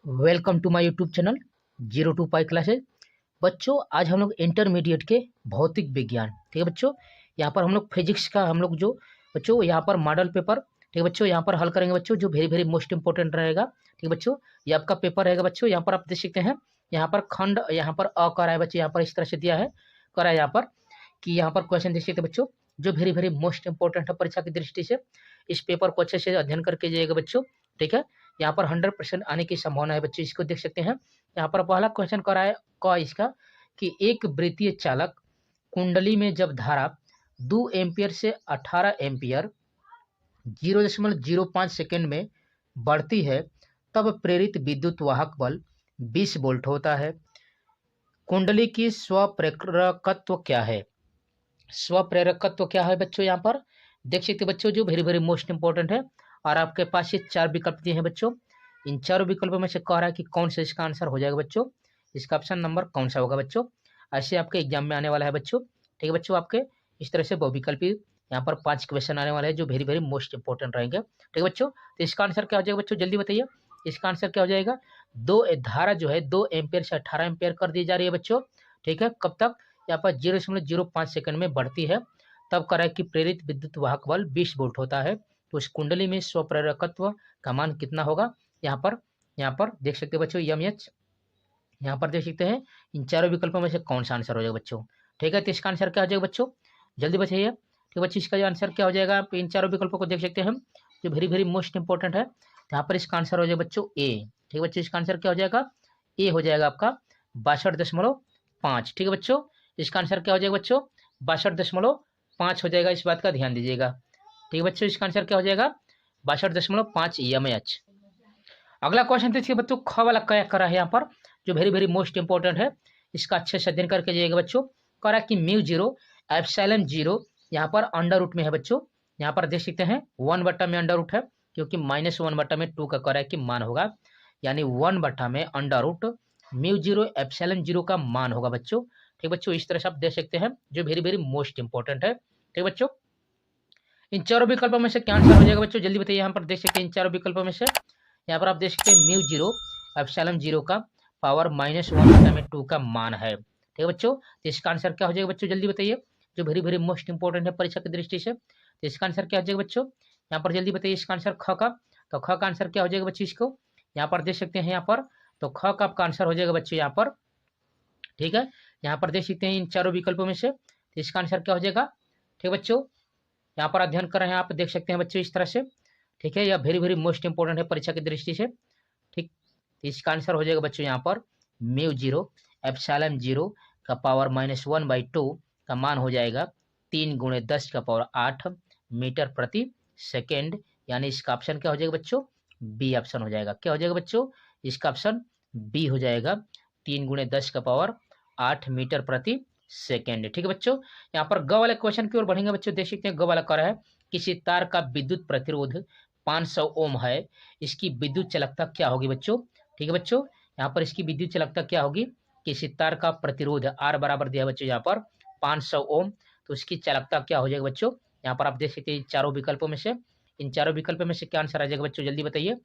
Welcome to my YouTube channel 02 pi classes. बच्चों आज हम लोग इंटरमीडिएट के भौतिक विज्ञान, ठीक है बच्चों। यहाँ पर हम लोग फिजिक्स का हम लोग जो बच्चों यहाँ पर मॉडल पेपर, ठीक है बच्चों, यहाँ पर हल करेंगे बच्चों, जो वेरी वेरी मोस्ट इंपॉर्टेंट रहेगा। ठीक है बच्चों, ये आपका पेपर रहेगा बच्चों। यहाँ पर आप देख सकते हैं, यहाँ पर खंड, यहाँ पर अ कर रहा है बच्चों, यहाँ पर इस तरह से दिया है, करा है यहाँ पर कि यहाँ पर क्वेश्चन देख सकते हैं बच्चों, जो वेरी वेरी मोस्ट इंपॉर्टेंट है परीक्षा की दृष्टि से। इस पेपर को अच्छे से अध्ययन करके जाइएगा बच्चों, ठीक है। यहाँ पर 100% आने की संभावना है बच्चों, इसको देख सकते हैं। यहाँ पर पहला क्वेश्चन करा है क इसका कि एक वृत्तीय चालक कुंडली में जब धारा 2 एम्पियर से 18 एम्पियर 0.05 सेकेंड में बढ़ती है, तब प्रेरित विद्युत वाहक बल 20 वोल्ट होता है। कुंडली की स्वप्रेरकत्व क्या है? स्वप्रेरकत्व क्या है बच्चों, यहाँ पर देख सकते बच्चों, जो वेरी वेरी मोस्ट इंपॉर्टेंट है। और आपके पास ये 4 विकल्प दिए हैं बच्चों। इन चारों विकल्पों में से कह रहा है कि कौन सा इसका आंसर हो जाएगा बच्चों। इसका ऑप्शन नंबर कौन सा होगा बच्चों? ऐसे आपके एग्जाम में आने वाला है बच्चों, ठीक है बच्चों। आपके इस तरह से बहुविकल्पी यहाँ पर 5 क्वेश्चन आने वाले हैं, जो वेरी वेरी मोस्ट इंपॉर्टेंट रहेंगे, ठीक है बच्चों। तो इसका आंसर क्या हो जाएगा बच्चों, जल्दी बताइए। इसका आंसर क्या हो जाएगा? धारा जो है 2 एम्पियर से 18 एम्पियर कर दी जा रही है बच्चों, ठीक है। कब तक? यहाँ पर 0.05 सेकंड में बढ़ती है, तब कह रहा है कि प्रेरित विद्युत वाहक बल 20 वोल्ट होता है। तो इस कुंडली में स्वप्रेरकत्व का मान कितना होगा? यहाँ पर देख सकते हैं बच्चों, एमएच। यहाँ पर देख सकते हैं इन चारों विकल्पों में से कौन सा आंसर हो जाएगा बच्चों, ठीक है। तो इसका आंसर क्या हो जाएगा बच्चों, जल्दी बताइए। ठीक बच्चों, इसका आंसर क्या हो जाएगा? आप इन चारों विकल्पों को देख सकते हैं, जो वेरी वेरी मोस्ट इंपॉर्टेंट है। तो यहाँ पर इसका आंसर हो जाएगा बच्चों ए, ठीक है बच्चों। इसका आंसर क्या हो जाएगा? ए हो जाएगा आपका 62.5, ठीक है बच्चों। इसका आंसर क्या हो जाएगा बच्चों? 62.5 हो जाएगा, इस बात का ध्यान दीजिएगा, ठीक है बच्चों। इसका आंसर क्या हो जाएगा? 62.5 एमएच। अगला क्वेश्चन देखिए बच्चों, ख वाला क्या करा है यहाँ पर, जो वेरी वेरी मोस्ट इंपॉर्टेंट है। इसका अच्छे से अध्ययन करके जाइएगा बच्चों। करा कि म्यू 0 एप्सिलॉन 0 यहाँ पर अंडर रूट में है बच्चों। यहाँ पर देख सकते हैं 1 बटा में अंडर रूट है, क्योंकि -1 बटा में 2 का करा है कि मान होगा, यानी 1 बटा में अंडर रूट म्यू 0 एप्सिलॉन 0 का मान होगा बच्चों, ठीक बच्चों। इस तरह से आप देख सकते हैं, जो वेरी वेरी मोस्ट इंपॉर्टेंट है, ठीक बच्चों। इन चारों विकल्पों में से क्या आंसर हो जाएगा बच्चों, जल्दी बताइए। यहाँ पर देख सकते हैं इन चारों विकल्पों में से, यहाँ पर आप देख सकते हैं म्यू 0 एप्सिलॉन 0 का पावर -1 बटा में 2 का मान है, ठीक है बच्चों। तो इसका आंसर क्या हो जाएगा बच्चों, जल्दी बताइए, जो वेरी वेरी मोस्ट इंपॉर्टेंट है परीक्षा की दृष्टि से। तो इसका आंसर क्या हो जाएगा बच्चों, यहाँ पर जल्दी बताइए। इसका आंसर ख का, तो ख का आंसर क्या हो जाएगा बच्चों, इसको यहाँ पर देख सकते हैं। यहाँ पर तो ख का आपका आंसर हो जाएगा बच्चों यहाँ पर, ठीक है। यहाँ पर देख सकते हैं इन चारों विकल्पों में से, तो इसका आंसर क्या हो जाएगा, ठीक है बच्चों। यहाँ पर अध्ययन कर रहे हैं आप, देख सकते हैं बच्चों इस तरह से, ठीक है। यह वेरी वेरी मोस्ट इंपॉर्टेंट है परीक्षा की दृष्टि से, ठीक। तो इसका आंसर हो जाएगा बच्चों यहाँ पर म्यू 0 एप्सिलॉन 0 का पावर -1/2 का मान हो जाएगा 3 × 10 का पावर 8 मीटर प्रति सेकेंड। यानी इसका ऑप्शन क्या हो जाएगा बच्चों, बी ऑप्शन हो जाएगा। क्या हो जाएगा बच्चों, इसका ऑप्शन बी हो जाएगा, 3 × 10 का पावर 8 मीटर प्रति सेकेंड, ठीक है बच्चों। यहाँ पर ग वाले क्वेश्चन की ओर बढ़ेंगे बच्चों। देख सकते हैं ग वाला कर है, किसी तार का विद्युत प्रतिरोध 500 ओम है, इसकी विद्युत चालकता क्या होगी बच्चों, ठीक है बच्चों। यहाँ पर इसकी विद्युत चालकता क्या होगी, किसी तार का प्रतिरोध आर बराबर दिया बच्चों यहाँ पर 500 ओम, तो इसकी चालकता क्या हो जाएगा बच्चों। यहाँ पर आप देख सकते हैं चारों विकल्पों में से, इन चारों विकल्पों में से क्या आंसर आ जाएगा बच्चों, जल्दी बताइए।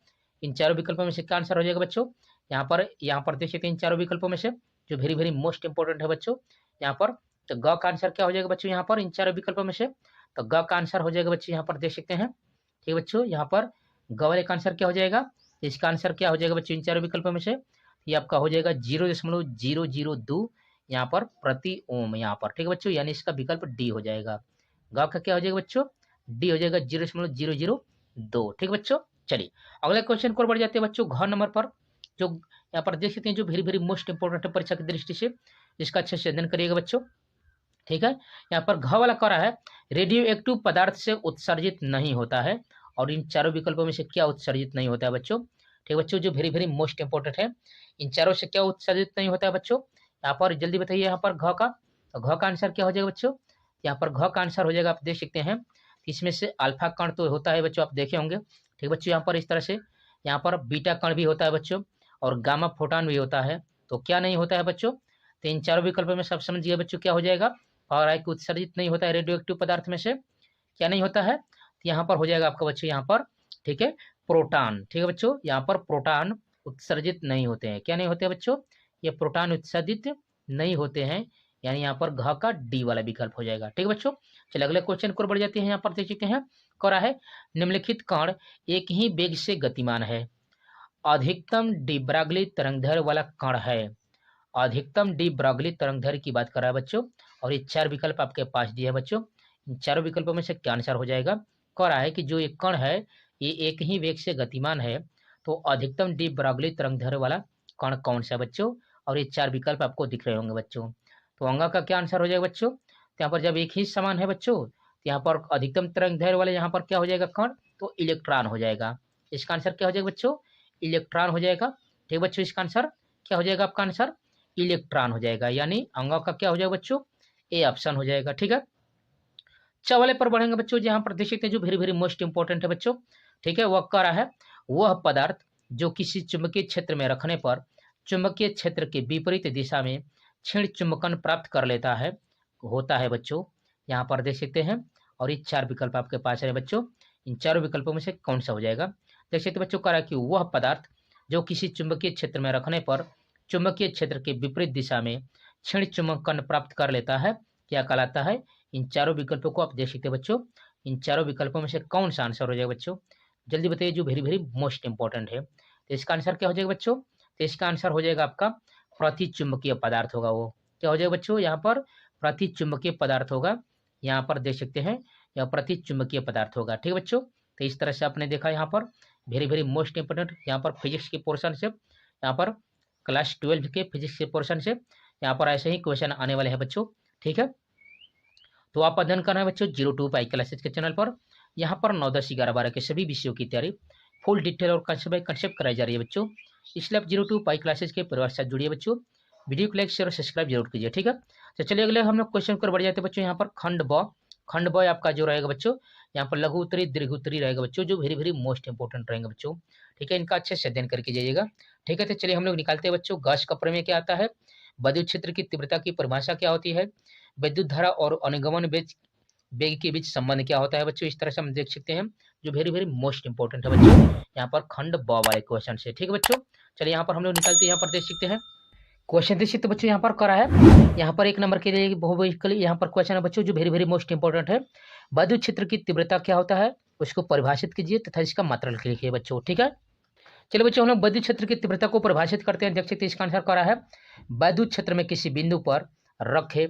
इन चारों विकल्पों में से क्या आंसर हो जाएगा बच्चों। यहाँ पर देख सकते हैं इन चारों विकल्पों में से, जो वेरी वेरी मोस्ट इंपॉर्टेंट है बच्चों यहाँ पर। तो ग का आंसर क्या हो जाएगा बच्चों यहाँ पर, इन चारों विकल्पों में से। तो ग का आंसर हो जाएगा बच्चों यहाँ पर देख सकते हैं, ठीक है बच्चों। यहाँ पर ग वाले का आंसर क्या हो जाएगा, इसका आंसर क्या हो जाएगा बच्चों इन चारों विकल्पों में से। ये आपका हो जाएगा 0.002 यहाँ पर प्रति ओम यहाँ पर, ठीक है बच्चों। यानी इसका विकल्प डी हो जाएगा। ग का क्या हो जाएगा बच्चों, डी हो जाएगा 0.002, ठीक है बच्चों। चलिए अगले क्वेश्चन को बढ़ जाते हैं बच्चों, घ नंबर पर, जो यहाँ पर देख सकते हैं, जो वेरी वेरी मोस्ट इंपॉर्टेंट है परीक्षा की दृष्टि से। इसका अच्छे से अध्ययन करिएगा बच्चों, ठीक है। यहाँ पर घ वाला करा है, रेडियो एक्टिव पदार्थ से उत्सर्जित नहीं होता है, और इन चारों विकल्पों में से क्या उत्सर्जित नहीं होता है बच्चों, ठीक है बच्चों। जो वेरी वेरी मोस्ट इंपॉर्टेंट है, इन चारों से क्या उत्सर्जित नहीं होता है बच्चों, यहाँ पर जल्दी बताइए। यहाँ पर घ का, तो घ का आंसर क्या हो जाएगा बच्चों, यहाँ पर घ का आंसर हो जाएगा, आप देख सकते हैं इसमें से अल्फा कण तो होता है बच्चों, आप देखे होंगे, ठीक बच्चों। यहाँ पर इस तरह से, यहाँ पर बीटा कण भी होता है बच्चों, और गामा फोटॉन भी होता है। तो क्या नहीं होता है बच्चों, तो इन चारों विकल्पों में सब समझिए बच्चों क्या हो जाएगा, और एक उत्सर्जित नहीं होता है रेडियो एक्टिव पदार्थ में से, क्या नहीं होता है। तो यहाँ पर हो जाएगा आपका बच्चों यहाँ पर, ठीक है, प्रोटॉन, ठीक है बच्चों। यहाँ पर प्रोटॉन उत्सर्जित नहीं होते हैं। क्या नहीं होते बच्चों? ये प्रोटॉन उत्सर्जित नहीं होते हैं, यानी यहाँ पर घ का डी वाला विकल्प हो जाएगा। ठीक है बच्चों, चलिए अगले क्वेश्चन को बढ़ जाते हैं। यहाँ पर देख सकते हैं कह है निम्नलिखित कण एक ही वेग से गतिमान है। अधिकतम डी ब्रागली तरंगदैर्घ्य वाला कण है। अधिकतम डी ब्रागली तरंगदैर्घ्य की बात कर रहा है बच्चों, और ये 4 विकल्प आपके पास दिए है बच्चों। इन चारों विकल्पों में से क्या आंसर हो जाएगा? कह रहा है कि जो एक कण है ये एक ही वेग से गतिमान है, तो अधिकतम डी ब्रागली तरंगदैर्घ्य वाला कण कौन सा बच्चों? और ये 4 विकल्प आपको दिख रहे होंगे बच्चों। तो अंगा का क्या आंसर हो जाएगा बच्चों? तो यहाँ पर जब एक ही समान है बच्चों, तो यहाँ पर अधिकतम तरंगदैर्घ्य वाले यहाँ पर क्या हो जाएगा कण? तो इलेक्ट्रॉन हो जाएगा। इसका आंसर क्या हो जाएगा बच्चों? इलेक्ट्रॉन हो जाएगा। ठीक बच्चों, इसका आंसर क्या हो जाएगा? आपका आंसर इलेक्ट्रॉन हो जाएगा, यानी अंगों का क्या हो जाएगा बच्चों? ए ऑप्शन हो जाएगा। ठीक है, चवाले पर बढ़ेंगे बच्चों, जहां पर देख सकते हैं जो वेरी वेरी मोस्ट इंपॉर्टेंट है बच्चों। ठीक है, वह कह रहा है वह पदार्थ जो किसी चुंबकीय क्षेत्र में रखने पर चुंबकीय क्षेत्र के विपरीत दिशा में क्षीण चुंबकन प्राप्त कर लेता है होता है बच्चों। यहाँ पर देख सकते हैं, और ये 4 विकल्प आपके पास है बच्चों। इन चारों विकल्पों में से कौन सा हो जाएगा? देख सकते बच्चों, कह रहा है कि वह पदार्थ जो किसी चुंबकीय क्षेत्र में रखने पर चुंबकीय क्षेत्र के विपरीत दिशा में क्षीण चुंबकन प्राप्त कर लेता है, क्या कहलाता है? इन चारों विकल्पों को आप देख सकते हैं बच्चों। इन चारों विकल्पों में से कौन सा आंसर हो जाएगा बच्चों? जल्दी बताइए, जो वेरी वेरी मोस्ट इंपॉर्टेंट है। तो इसका आंसर क्या हो जाएगा बच्चों? तो इसका आंसर हो जाएगा आपका प्रतिचुंबकीय पदार्थ होगा। वो क्या हो जाएगा बच्चों? यहाँ पर प्रतिचुंबकीय पदार्थ होगा। यहाँ पर देख सकते हैं यह प्रतिचुंबकीय पदार्थ होगा। ठीक है बच्चों, तो इस तरह से आपने देखा यहाँ पर वेरी वेरी मोस्ट इंपॉर्टेंट, यहाँ पर फिजिक्स के पोर्शन से, यहाँ पर क्लास 12 के फिजिक्स के पोर्शन से यहाँ पर ऐसे ही क्वेश्चन आने वाले हैं बच्चों। ठीक है, तो आप अध्ययन करना है बच्चों 02 पाई क्लासेज के चैनल पर। यहाँ पर 9, 10, 11, 12 के सभी विषयों की तैयारी फुल डिटेल और कंसेप्ट बाय कंसेप्ट कराई जा रही है बच्चों। इसलिए आप 02 पाई क्लासेज के परिवार से जुड़िए बच्चों। वीडियो को लाइक शेयर और सब्सक्राइब जरूर कीजिए। ठीक है, तो चलिए अगले हम लोग क्वेश्चन पर बढ़ जाते हैं बच्चों। यहाँ पर खंड ब आपका जो रहेगा बच्चों, यहाँ पर लघु उत्तरी दीर्घ उत्तरी रहेगा बच्चों, जो वेरी वेरी मोस्ट इंपॉर्टेंट रहेंगे बच्चों। ठीक है, इनका अच्छे से अध्ययन करके जाइएगा। ठीक है, तो चलिए हम लोग निकालते हैं बच्चों। गॉस का प्रमेय क्या आता है? विद्युत क्षेत्र की तीव्रता की परिभाषा क्या होती है? विद्युत धारा और अनुगमन वेग के बीच संबंध क्या होता है बच्चों? इस तरह से हम देख सकते हैं, जो वेरी वेरी मोस्ट इंपॉर्टेंट है बच्चों, यहाँ पर खंड ब वाले क्वेश्चन से। ठीक है बच्चों, चलिए यहाँ पर हम लोग निकालते हैं। यहाँ पर देख सकते हैं क्वेश्चन देख सकते बच्चों, यहाँ पर करा है यहाँ पर 1 नंबर के लिए बहुविकल्प यहाँ पर क्वेश्चन है बच्चों, जो वेरी वेरी मोस्ट इंपॉर्टेंट है। विद्युत क्षेत्र की तीव्रता क्या होता है उसको परिभाषित कीजिए तथा इसका मात्रक लिखिए बच्चों। ठीक है, चलिए बच्चों हम लोग विद्युत क्षेत्र की तीव्रता को परिभाषित करते हैं। देख सकते हैं इसका आंसर करा है विद्युत क्षेत्र में किसी बिंदु पर रखे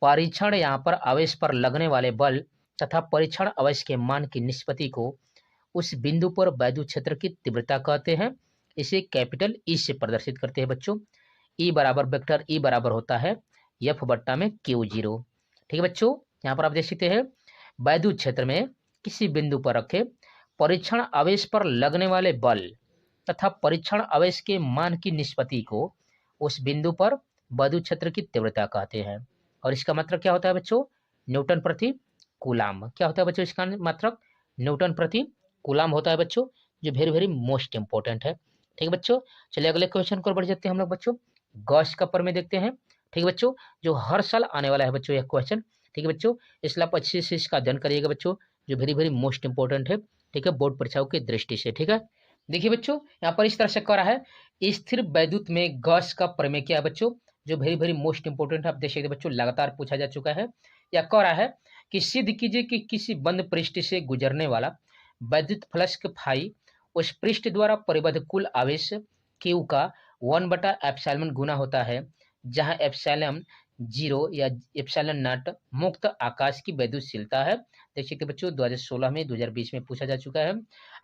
परीक्षण यहाँ पर आवेश पर लगने वाले बल तथा परीक्षण आवेश के मान की निष्पत्ति को उस बिंदु पर विद्युत क्षेत्र की तीव्रता कहते हैं। इसे कैपिटल ई से प्रदर्शित करते हैं बच्चों। ई बराबर वेक्टर ई बराबर होता है एफ बट्टा में Q0। ठीक है बच्चों, यहाँ पर आप देख सकते हैं विद्युत क्षेत्र में किसी बिंदु पर रखे परीक्षण आवेश पर लगने वाले बल तथा परीक्षण आवेश के मान की निष्पत्ति को उस बिंदु पर विद्युत क्षेत्र की तीव्रता कहते हैं। और इसका मात्रक क्या होता है बच्चों? न्यूटन प्रति कूलाम। क्या होता है बच्चों इसका मात्रक? न्यूटन प्रति कूलाम होता है बच्चों, जो वेरी वेरी मोस्ट इंपॉर्टेंट है। ठीक है बच्चों, चलिए अगले क्वेश्चन को बढ़ जाते हैं हम लोग बच्चों। गॉस का प्रमेय देखते हैं। ठीक है बच्चों, जो हर साल आने वाला है बच्चों यह क्वेश्चन। ठीक है बच्चों, इसलिए आप अच्छे से इसका अध्ययन करिएगा बच्चों, जो वेरी वेरी मोस्ट इंपॉर्टेंट है। ठीक है, बोर्ड परीक्षाओं की दृष्टि से। ठीक है, देखिए बच्चों यहाँ पर इस तरह से कह रहा है स्थिर वैद्युत में गॉस का प्रमेय क्या है बच्चों, जो वेरी वेरी मोस्ट इंपॉर्टेंट है। आप देख सकते बच्चों, लगातार पूछा जा चुका है। या कह रहा है कि सिद्ध कीजिए कि किसी बंद पृष्ठ से गुजरने वाला वैद्युत फ्लक्स फाई उस पृष्ठ द्वारा परिबद्ध कुल आवेश Q का 1/एप्सिलॉन गुना होता है, जहां एप्सिलॉन 0 या एप्सिलॉन नॉट मुक्त आकाश की वैद्युतशीलता है। देख सकते बच्चों 2016 में 2020 में पूछा जा चुका है।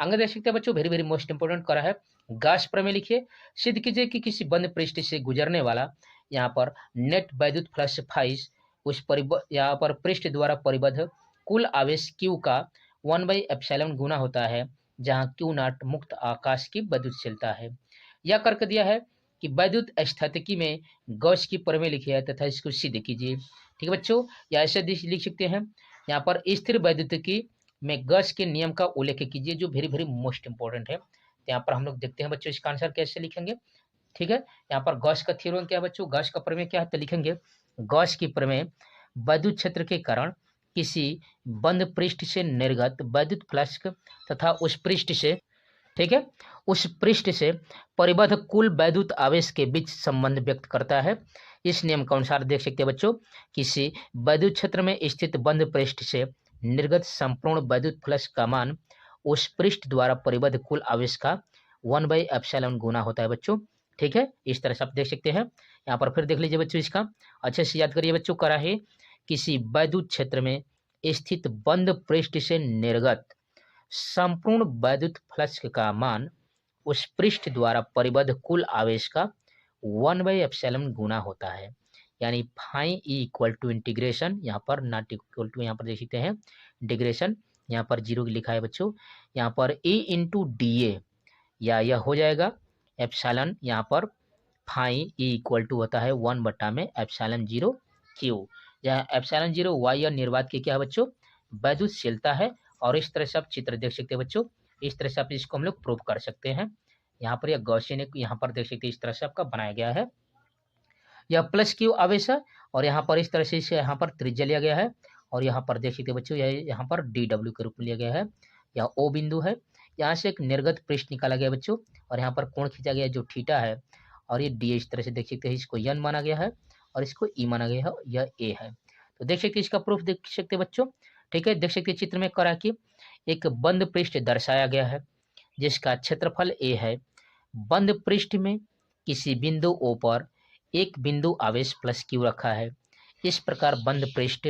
आगे देख सकते हैं बच्चों, वेरी वेरी मोस्ट इंपोर्टेंट करा है। गॉस प्रमेय लिखिए। सिद्ध कीजिए कि किसी बंद पृष्ठ से गुजरने वाला यहाँ पर नेट वैद्युत फ्लक्स फाइस उस यहाँ पर पृष्ठ द्वारा परिबद्ध कुल आवेश Q का 1/एप्सिलॉन गुना होता है, जहां Q0 मुक्त आकाश की वैद्युतशीलता है। यह करके दिया है कि वैद्युत स्थितिकी में गॉस की प्रमेय लिखी है तथा इसको सिद्ध कीजिए। ठीक है बच्चों, या ऐसे लिख सकते हैं यहाँ पर स्थिर वैद्युतिकी में गॉस के नियम का उल्लेख कीजिए, जो वेरी वेरी मोस्ट इंपॉर्टेंट है। तो यहाँ पर हम लोग देखते हैं बच्चों इसका आंसर कैसे लिखेंगे। ठीक है, यहाँ पर गॉस का थ्योरम क्या है बच्चों, गॉस का प्रमेय क्या है, तो लिखेंगे गॉस की प्रमेय विद्युत क्षेत्र के कारण किसी बंद पृष्ठ से निर्गत वैद्युत फ्लक्स तथा उस पृष्ठ से ठीक है, उस पृष्ठ से परिबद्ध कुल वैद्युत आवेश के बीच संबंध व्यक्त करता है। इस नियम के अनुसार देख सकते हैं बच्चों, किसी वैद्युत क्षेत्र में स्थित बंद पृष्ठ से निर्गत संपूर्ण वैद्युत फ्लक्स का मान उस पृष्ठ द्वारा परिबद्ध कुल आवेश का 1/ε गुना होता है बच्चों। ठीक है, इस तरह से आप देख सकते हैं। यहाँ पर फिर देख लीजिए बच्चों, इसका अच्छे से याद करिए बच्चों। करा है किसी वैद्युत क्षेत्र में स्थित बंद पृष्ठ से निर्गत संपूर्ण वैद्युत फ्लक्स का मान उस पृष्ठ द्वारा परिबद्ध कुल आवेश का 1/ε गुना होता है। यानी phi E equal to integration, यहाँ पर नॉट इक्वल टू, यहाँ पर देख सकते हैं इंटीग्रेशन, यहाँ पर 0 लिखा है बच्चों, यहाँ पर ए इंटू डी ए, या यह हो जाएगा एप्सिलॉन, यहाँ पर फाई ई इक्वल टू होता है 1/ε0 क्यू, जहाँ ε0 वाई और निर्वात की क्या है बच्चों, वैद्युतशीलता है। और इस तरह से आप चित्र देख सकते हैं बच्चों, इस तरह से आप इसको हम लोग प्रूव कर सकते हैं। यहाँ पर यह गॉसियन, यहाँ पर देख सकते हैं इस तरह से आपका बनाया गया है। यह प्लस क्यू आवेश है और यहाँ पर इस तरह से इसे यहाँ पर त्रिज्या लिया गया है, और यहाँ पर देख सकते हैं बच्चों, यह यहाँ पर डी डब्ल्यू के रूप में लिया गया है। यह ओ बिंदु है, यहाँ से एक निर्गत पृष्ठ निकाला गया बच्चों, और यहाँ पर कोण खींचा गया जो थीटा है, और ये डी इस तरह से देख सकते हैं, इसको एन माना गया है और इसको ई माना गया है, यह ए है। तो देख सकते हैं इसका प्रूफ देख सकते हैं बच्चों। ठीक है, देख सकते हैं चित्र में करा कि एक बंद पृष्ठ दर्शाया गया है जिसका क्षेत्रफल ए है। बंद पृष्ठ में किसी बिंदु ओ पर एक बिंदु आवेश प्लस क्यू रखा है। इस प्रकार बंद पृष्ठ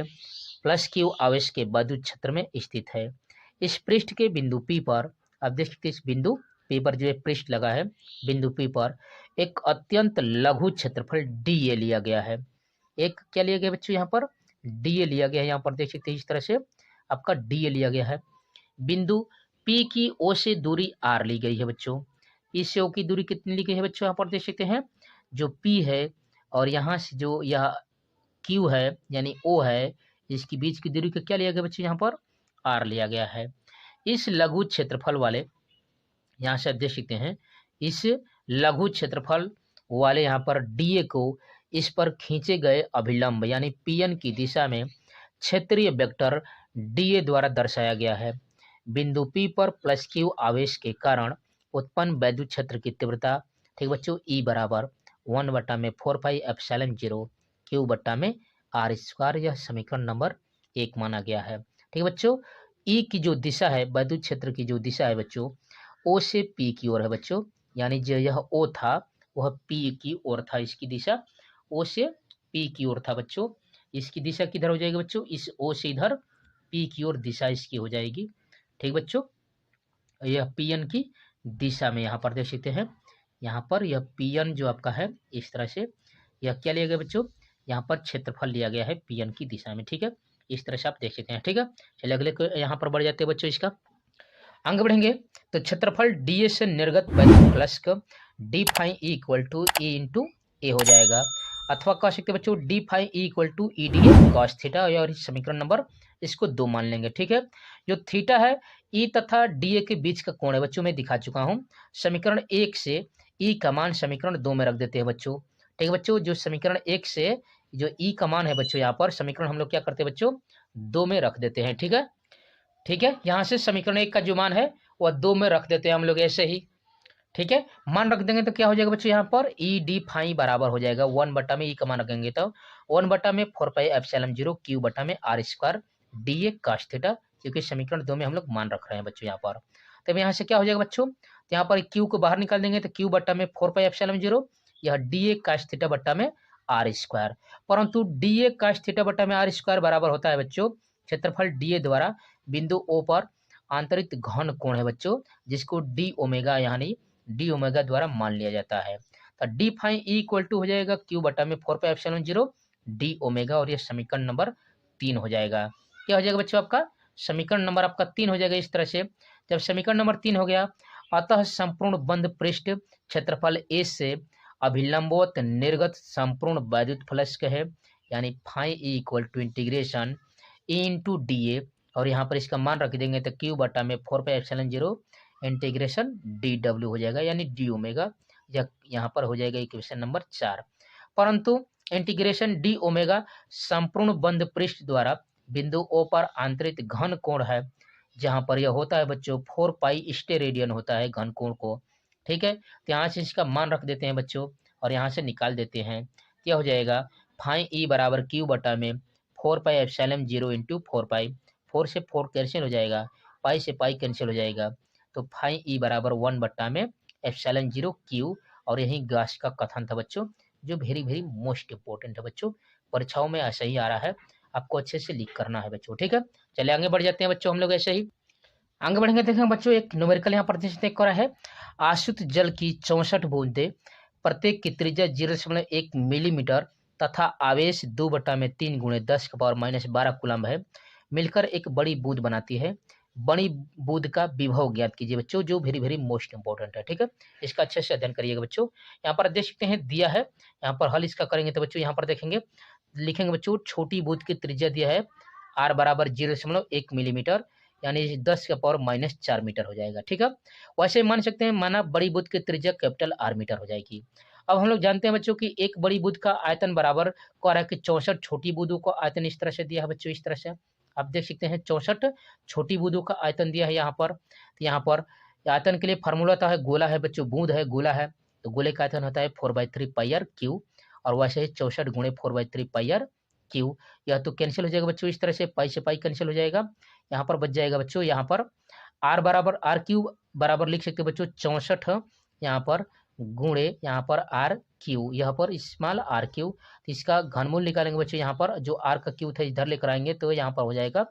प्लस क्यू आवेश के वैद्युत क्षेत्र में स्थित है। इस पृष्ठ के बिंदु पी पर, आप देख सकते हैं इस बिंदु पी पर जो पृष्ठ लगा है, बिंदु पी पर एक अत्यंत लघु क्षेत्रफल डी ए लिया गया है। एक क्या लिया गया बच्चों, यहाँ पर डी ए लिया गया है। यहाँ पर देख सकते हैं इस तरह से आपका डी ए लिया गया है। बिंदु पी की ओ से दूरी आर ली गई है बच्चों। पी से ओ की दूरी कितनी ली गई है बच्चों, यहाँ पर देख सकते हैं जो पी है और यहाँ से जो यह क्यू है यानी ओ है, इसके बीच की दूरी को क्या लिया गया बच्चों, यहाँ पर आर लिया गया है। इस लघु क्षेत्रफल वाले, यहाँ से आप देख सकते हैं इस लघु क्षेत्रफल वाले यहाँ पर डी ए को इस पर खींचे गए अभिलंब यानी पीएन की दिशा में क्षेत्रीय वेक्टर डी ए द्वारा दर्शाया गया है। बिंदु पी पर प्लस क्यू आवेश के कारण उत्पन्न वैद्युत क्षेत्र की तीव्रता, ठीक बच्चों, ई बराबर 1/4πε0 क्यू बट्टा में आर स्क्वायर, यह समीकरण नंबर 1 माना गया है। ठीक है बच्चों, ई की जो दिशा है, वैद्युत क्षेत्र की जो दिशा है बच्चों, ओ से पी की ओर है बच्चों, यानी जो यह ओ था वह पी की ओर था, इसकी दिशा ओ से पी की ओर था बच्चों। इसकी दिशा किधर हो जाएगी बच्चों, इस ओ से इधर पी की ओर दिशा इसकी हो जाएगी। ठीक बच्चों, यह पी एन की दिशा में यहाँ पर देख सकते हैं, यहाँ पर यह पी एन जो आपका है इस तरह से, यह क्या लिया गया बच्चों, यहाँ पर क्षेत्रफल लिया गया है पी एन की दिशा में। ठीक है, इस तरह से आप देख सकते हैं। ठीक है, चलिए अगले यहाँ पर बढ़ जाते हैं बच्चों, इसका आगे बढ़ेंगे तो क्षेत्रफल डी ए से निर्गत वैद्युत flux D phi E equal to E into A हो जाएगा, अथवा कह सकते हैं बच्चों D phi E equal to E D A cos theta, और समीकरण नंबर इसको 2 मान लेंगे। ठीक है, जो थीटा है ई तथा डी ए के बीच का कोण है बच्चों, मैं दिखा चुका हूँ। समीकरण 1 से ई का मान समीकरण 2 में रख देते हैं बच्चों। ठीक है बच्चों, जो समीकरण 1 से जो ई का मान है बच्चों, यहाँ पर समीकरण हम लोग क्या करते हैं बच्चों, 2 में रख देते हैं। ठीक है, ठीक है, यहाँ से समीकरण 1 का जो मान है वह 2 में रख देते हैं हम लोग ऐसे ही। ठीक है, मान रख देंगे तो क्या हो जाएगा बच्चों, यहाँ पर ई डी फाई बराबर हो जाएगा 1 बटा में ई का मान रखेंगे तो 1 बटा में 4πε0 क्यू बटा में R square D A cos theta, क्योंकि समीकरण 2 में हम लोग मान रख रहे हैं बच्चों यहाँ पर। तो यहाँ से क्या हो जाएगा बच्चों, तो यहाँ पर क्यू को बाहर निकाल देंगे तो क्यू बटा में 4πε0, यह डी ए कॉस थीटा बटा में आर स्क्वायर, परंतु डी ए कॉस थीटा बटा में आर स्क्वायर बराबर होता है बच्चों क्षेत्रफल डी ए द्वारा बिंदु ओ पर आंतरिक घन कोण है बच्चों, जिसको डी ओमेगा यानी डी ओमेगा द्वारा मान लिया जाता है। तो D phi E equal to हो जाएगा क्यू बटा में 4πε0 डी ओमेगा, और यह समीकरण नंबर 3 हो जाएगा। क्या हो जाएगा बच्चों, आपका समीकरण नंबर आपका 3 हो जाएगा। इस तरह से जब समीकरण नंबर 3 हो गया, अतः संपूर्ण बंद पृष्ठ क्षेत्रफल ए से अभिलंबवत निर्गत संपूर्ण वैद्युत फ्लक्स है, यानी phi E equal to integration A into D A, और यहाँ पर इसका मान रख देंगे तो क्यू बटा में 4πε0 इंटीग्रेशन डी डब्ल्यू हो जाएगा, यानी डी ओमेगा, यहाँ पर हो जाएगा इक्वेशन नंबर 4। परंतु इंटीग्रेशन डी ओमेगा संपूर्ण बंद पृष्ठ द्वारा बिंदु ओ पर आंतरिक घन कोण है, जहाँ पर यह होता है बच्चों 4 पाई स्टेरेडियन होता है घनकोण को, ठीक है। तो यहाँ से इसका मान रख देते हैं बच्चों और यहाँ से निकाल देते हैं। क्या हो जाएगा, फाई ई बराबर क्यू बटा में 4 पाई एप्सिलॉन 0 इंटू 4 पाई, 4 से 4 कैंसिल हो जाएगा, पाई से पाई कैंसिल हो जाएगा, तो फाई ई बराबर 1 बटा में एप्सिलॉन 0 क्यू। और यही गॉस का कथन था बच्चों, जो वेरी वेरी मोस्ट इंपॉर्टेंट है बच्चों, परीक्षाओं में ऐसा ही आ रहा है, आपको अच्छे से लिख करना है बच्चों, ठीक है। चलिए आगे बढ़ जाते हैं बच्चों, हम लोग ऐसे ही आगे बढ़ेंगे। देखेंगे बच्चों एक न्यूमेरिकल यहाँ पर देख रहा है, आशुत जल की 64 बूंदे, प्रत्येक की त्रिज्या 0.1 मिलीमीटर तथा आवेश 2/3 गुणे 10 की पावर -12 कूलम्ब है, मिलकर एक बड़ी बूंद बनाती है। बड़ी बूंद का विभव ज्ञात कीजिए बच्चों, जो वेरी वेरी मोस्ट इंपॉर्टेंट है, ठीक है। इसका अच्छे से अध्ययन करिएगा बच्चों। यहाँ पर देख सकते हैं दिया है, यहाँ पर हल इसका करेंगे तो बच्चों यहाँ पर देखेंगे, लिखेंगे बच्चों छोटी बूंद की त्रिज्या दिया है r बराबर 0.1 मिलीमीटर, यानी 10 का पावर -4 मीटर हो जाएगा, ठीक है। वैसे मान सकते हैं माना बड़ी बुद्ध की त्रिज्या कैपिटल R मीटर हो जाएगी। अब हम लोग जानते हैं बच्चों कि एक बड़ी बुद्ध का आयतन बराबर कह रहा है कि 64 छोटी बुद्धों का आयतन इस तरह से दिया है बच्चों, इस तरह से आप देख सकते हैं 64 छोटी बुद्धों का आयतन दिया है यहाँ पर। तो यहाँ पर आयतन के लिए फार्मूला होता है, गोला है बच्चों, बूंद है, गोला है, तो गोले का आयतन होता है 4/3 पाई आर क्यू, और वैसे ही 64 गुणे 4/3 पाई आर क्यू। यह तो कैंसिल हो जाएगा बच्चों, इस तरह से पाई से पाई कैंसिल हो जाएगा, यहाँ पर बच जाएगा बच्चों, यहाँ पर r बराबर r क्यू बराबर लिख सकते हैं बच्चों 64 यहाँ पर गुणे यहाँ पर r क्यू, यहाँ पर स्मॉल r क्यू। तो इसका घनमूल निकालेंगे बच्चों, यहाँ पर जो r का क्यू था इधर लेकर आएंगे तो यहाँ पर हो जाएगा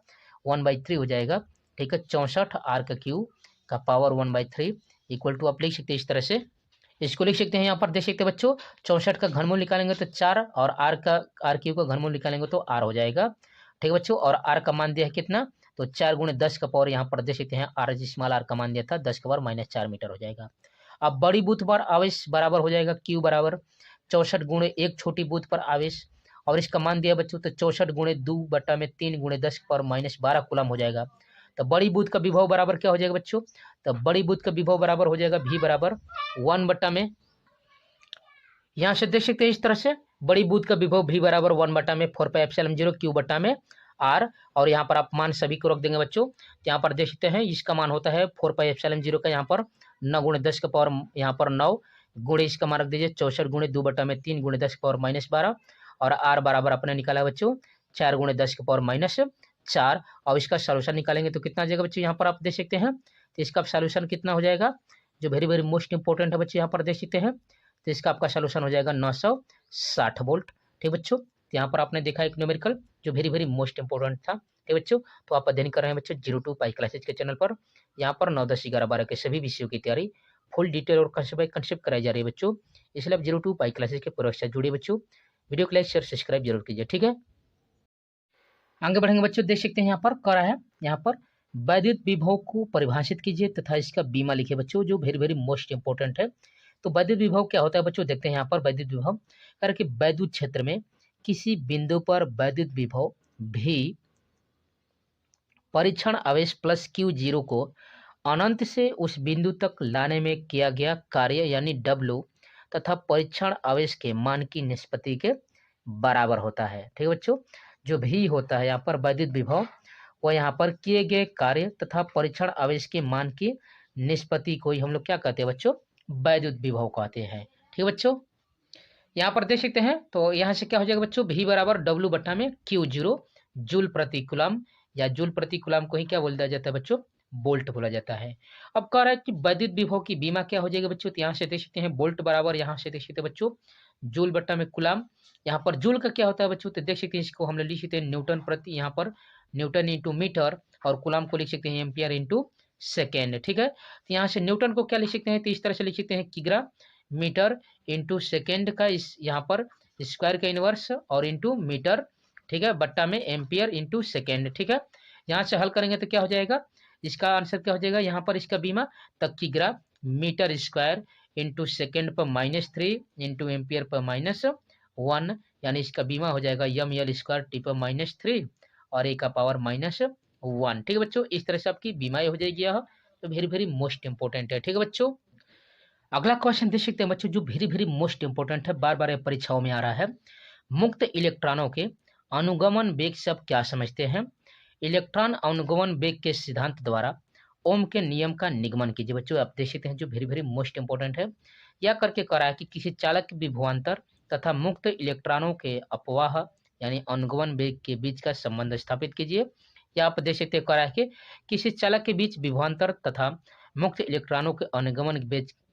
1/3 हो जाएगा, ठीक है। 64 r का क्यू का पावर 1/3 इक्वल टू आप लिख सकते हैं इस तरह से, इसको लिख सकते हैं। यहाँ पर देख सकते हैं बच्चों 64 का घनमूल निकालेंगे तो 4, और r क्यू का घनमूल निकालेंगे तो r हो जाएगा, ठीक है बच्चों। और r का मान दिया है कितना, तो 4 गुणे 10 का पावर यहाँ पर देख सकते हैं r स्मॉल r का मान दिया था 10 का पावर -4 मीटर हो जाएगा। अब बड़ी बूथ पर आवेश बराबर हो जाएगा q बराबर 64 गुणे एक छोटी बूथ पर आवेश, और इसका मान दिया बच्चों तो 64 गुणे 2/3 गुणे 10 का पावर -12 कूलम हो जाएगा। तो बड़ी बूथ का विभव बराबर क्या हो जाएगा बच्चों, तो बड़ी बूथ का विभव बराबर हो जाएगा v बराबर 1 बटा में, यहाँ से देख सकते हैं इस तरह से बड़ी बूथ का विभव v बराबर 1 बटा में 4 पाई एप्सिलॉन 0 क्यू बटा में r, और यहाँ पर आप मान सभी को रख देंगे बच्चों। यहाँ पर देख सकते हैं इसका मान होता है 4 पाई एप्सिलॉन 0 का यहाँ पर 9 गुणे 10 का पावर यहाँ पर 9 गुणे इसका मान रख दीजिए 64 गुणे 2/3 गुणे 10 का पावर -12, और r बराबर अपने निकाला बच्चों 4 गुणे 10 का पावर -4। और इसका सोल्यूशन निकालेंगे तो कितना आ जाएगा बच्चों, यहाँ पर आप देख सकते हैं। तो इसका सोल्यूशन कितना हो जाएगा, जो वेरी वेरी मोस्ट इंपॉर्टेंट है बच्चों, यहाँ पर देख सकते हैं। तो इसका आपका सोल्यूशन हो जाएगा 960 वोल्ट, ठीक बच्चों। तो यहाँ पर आपने देखा एक न्यूमेरिकल जो वेरी वेरी मोस्ट इंपॉर्टेंट था, ठीक बच्चों। तो आप अध्ययन कर रहे हैं बच्चों 02 पाई क्लासेज के चैनल पर, यहाँ पर 9, 10, 11, 12 के सभी विषयों की तैयारी फुल डिटेल और कंसेप्ट बाय कंसेप्ट कराई जा रही है बच्चों। इसलिए आप 02 पाई क्लासेज के पूर्व से जुड़िए बच्चों। वीडियो को लाइक शेयर सब्सक्राइब जरूर कीजिए, ठीक है। आगे बढ़ेंगे बच्चों, देख सकते हैं यहाँ पर कह रहा है, यहाँ पर वैद्युत विभव को परिभाषित कीजिए तथा इसका बीमा लिखिए बच्चों, जो वेरी वेरी मोस्ट इंपॉर्टेंट है। तो वैद्युत विभव क्या होता है बच्चों, देखते हैं यहाँ पर वैद्युत विभव कह रहा है कि वैद्युत क्षेत्र में किसी बिंदु पर वैद्युत विभव भी परीक्षण आवेश प्लस Q0 को अनंत से उस बिंदु तक लाने में किया गया कार्य यानी W तथा परीक्षण आवेश के मान की निष्पत्ति के बराबर होता है, ठीक है बच्चों। जो भी होता है यहाँ पर वैद्युत विभव, वह यहाँ पर किए गए कार्य तथा परीक्षण आवेश के मान की निष्पत्ति को ही हम लोग क्या कहते हैं बच्चों, वैद्युत विभव कहते हैं, ठीक है बच्चों। यहाँ पर देख सकते हैं, तो यहाँ से क्या हो जाएगा बच्चों, V बराबर W बटा में Q0 जूल प्रति कूलम, या जूल प्रति कूलम को ही क्या बोल दिया जाता है बच्चों, बोल्ट बोला जाता है। अब कह रहा है कि वैद्युत विभव की बीमा क्या हो जाएगा बच्चों, तो यहाँ से देख सकते हैं बोल्ट बराबर, यहाँ से देख सकते हैं बच्चों जूल बटा में कूलम। यहाँ पर जूल का क्या होता है बच्चों, तो देख सकते हैं इसको हम लोग लिख सकते हैं न्यूटन प्रति, यहाँ पर न्यूटन इंटू मीटर, और कूलम को लिख सकते हैं एम्पियर इंटू सेकेंड, ठीक है। तो यहाँ से न्यूटन को क्या लिख सकते हैं, तो इस तरह से लिख सकते हैं किग्रा मीटर इंटू सेकेंड का इस यहाँ पर स्क्वायर का इनवर्स और इंटू मीटर, ठीक है, बट्टा में एम्पियर इंटू सेकेंड, ठीक है। यहाँ से हल करेंगे तो क्या हो जाएगा, इसका आंसर क्या हो जाएगा, यहाँ पर इसका बीमा तक किग्रा मीटर स्क्वायर इंटू सेकेंड पर -3 इंटू एम्पियर पर -1, यानी इसका बीमा हो जाएगा ml स्क्वायर टी पर -3 और a का पावर -1, ठीक है बच्चों। इस तरह से आपकी बीमा हो जाएगी, यह तो वेरी वेरी मोस्ट इंपॉर्टेंट है, ठीक है बच्चों। अगला क्वेश्चन देख सकते हैं बच्चों, जो वेरी वेरी मोस्ट इंपॉर्टेंट है, बार बार परीक्षाओं में आ रहा है। मुक्त इलेक्ट्रॉनों के अनुगमन वेग से आप क्या समझते हैं। इलेक्ट्रॉन अनुगमन वेग के सिद्धांत द्वारा ओम के नियम का निगमन कीजिए। बच्चों आप देख सकते हैं जो वेरी वेरी मोस्ट इंपोर्टेंट है, यह करके करा है कि किसी चालक विभवांतर तथा मुक्त इलेक्ट्रॉनों के अपवाह यानी अनुगमन वेग के बीच का संबंध स्थापित कीजिए। या आप देख सकते हैं करा है कि किसी चालक के बीच विभवांतर तथा मुक्त इलेक्ट्रॉनों के अनुगमन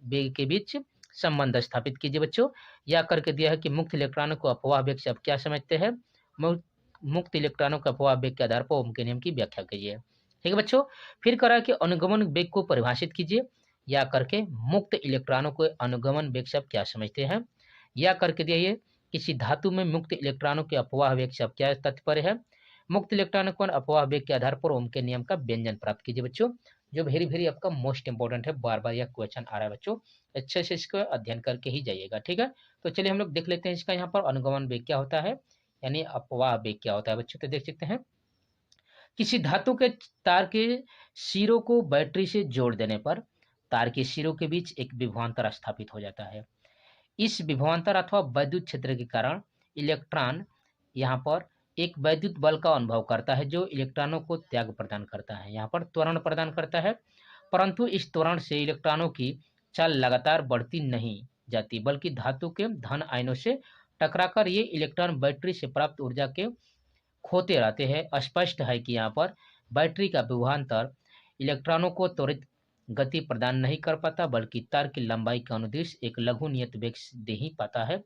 वेग के बीच संबंध स्थापित कीजिए। बच्चों यह करके दिया है कि मुक्त इलेक्ट्रॉनों को अपवाह वेग से आप क्या समझते हैं, मुक्त इलेक्ट्रॉनों का अपवाह वेग के आधार पर ओम के नियम की व्याख्या कीजिए। ठीक है बच्चों, फिर करा कि अनुगमन वेग को परिभाषित कीजिए। या करके मुक्त इलेक्ट्रॉनों को अनुगमन वेग से आप क्या समझते हैं। या करके दिए किसी धातु में मुक्त इलेक्ट्रॉनों के अपवाह वेग से आप क्या तात्पर्य है। मुक्त इलेक्ट्रॉनों को अपवाह वेग के आधार पर ओम के नियम का व्यंजन प्राप्त कीजिए। बच्चों जो वेरी वेरी आपका मोस्ट इंपोर्टेंट है, बार बार यह क्वेश्चन आ रहा है बच्चों, अच्छे से इसको अध्ययन करके ही जाइएगा। ठीक है, तो चलिए हम लोग देख लेते हैं इसका यहाँ पर अनुगमन वेग क्या होता है यानी अपवाह वेग क्या होता है। बच्चों तो देख सकते हैं किसी धातु के तार के सिरों को बैटरी से जोड़ देने पर तार के सिरों के बीच एक विभवांतर स्थापित हो जाता है। इस विभवांतर अथवा वैद्युत क्षेत्र के कारण इलेक्ट्रॉन यहाँ पर एक वैद्युत बल का अनुभव करता है जो इलेक्ट्रॉनों को त्याग प्रदान करता है, यहाँ पर त्वरण प्रदान करता है। परंतु इस त्वरण से इलेक्ट्रॉनों की चाल लगातार बढ़ती नहीं जाती बल्कि धातु के धन आयनों से टकराकर ये इलेक्ट्रॉन बैटरी से प्राप्त ऊर्जा के खोते रहते हैं। स्पष्ट है कि यहाँ पर बैटरी का विभवांतर इलेक्ट्रॉनों को त्वरित गति प्रदान नहीं कर पाता बल्कि तार की लंबाई के अनुदिश एक लघु नियत वेग दे ही पाता है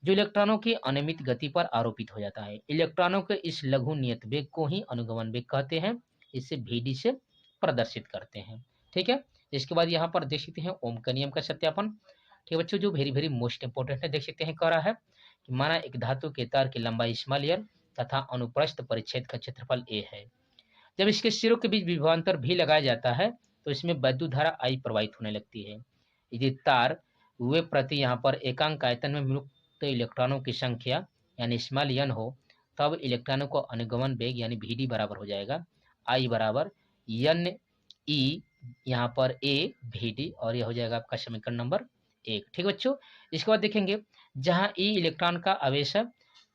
जो इलेक्ट्रॉनों की अनियमित गति पर आरोपित हो जाता है। इलेक्ट्रॉनों के इस लघु नियत वेग को ही अनुगमन वेग कहते हैं, इसे VD से प्रदर्शित करते हैं। ठीक है, इसके बाद यहाँ पर देख सकते हैं ओम का नियम का सत्यापन। ठीक है बच्चों, जो वेरी वेरी मोस्ट इंपोर्टेंट है, देख सकते हैं कह रहा है कि माना एक धातु के तार की लंबाई स्मॉल l तथा अनुप्रस्थ परिच्छेद का क्षेत्रफल a है। जब इसके सिरों के बीच विभवांतर भी लगाया जाता है तो इसमें वैद्युत धारा I प्रवाहित होने लगती है। यदि तार वे प्रति यहाँ पर एकांक आयतन में मुक्त इलेक्ट्रॉनों की संख्या यानी स्मॉल n हो तब इलेक्ट्रॉनों को अनुगमन वेग यानी VD बराबर हो जाएगा I बराबर n E यहाँ पर A VD और यह हो जाएगा आपका समीकरण नंबर 1। ठीक बच्चों, इसके बाद देखेंगे जहाँ E इलेक्ट्रॉन का आवेश है,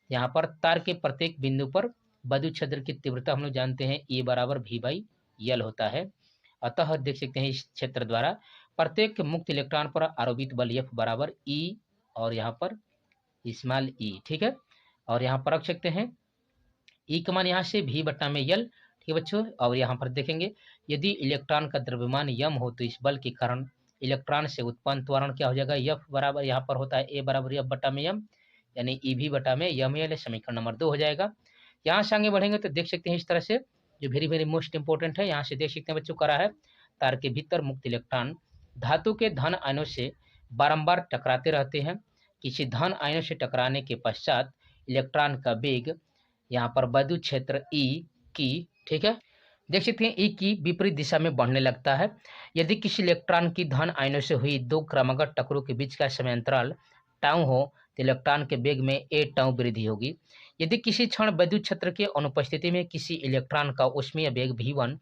यहाँ पर तार के प्रत्येक बिंदु पर वैद्युत क्षेत्र की तीव्रता हम लोग जानते हैं E बराबर V/L होता है। अतः देख सकते हैं इस क्षेत्र द्वारा प्रत्येक मुक्त इलेक्ट्रॉन पर आरोपित बल F बराबर E और यहाँ पर स्मॉल e। ठीक है, और यहाँ पर रख सकते हैं E का मान यहाँ से V/L। ठीक है बच्चों, और यहाँ पर देखेंगे यदि इलेक्ट्रॉन का द्रव्यमान m हो तो इस बल के कारण इलेक्ट्रॉन से उत्पन्न त्वरण क्या हो जाएगा, F बराबर यहाँ पर होता है A बराबर F/m यानी EV/ml, समीकरण नंबर 2 हो जाएगा। यहाँ से आगे बढ़ेंगे तो देख सकते हैं इस तरह से जो वेरी वेरी मोस्ट इंपोर्टेंट है, यहाँ से देख सकते हैं बच्चों करा है तार के भीतर मुक्त इलेक्ट्रॉन धातु के धन आयनों से बारंबार टकराते रहते हैं। किसी धन आयनों से टकराने के पश्चात इलेक्ट्रॉन का वेग यहाँ पर वैद्युत क्षेत्र E की, ठीक है, देख सकते हैं E की विपरीत दिशा में बढ़ने लगता है। यदि किसी इलेक्ट्रॉन की धन आयनों से हुई दो क्रमागत टकरों के बीच का समय अंतराल टाउ हो तो इलेक्ट्रॉन के वेग में a टाउ वृद्धि होगी। यदि किसी क्षण वैद्युत क्षेत्र के अनुपस्थिति में किसी इलेक्ट्रॉन का ऊष्मीय वेग V1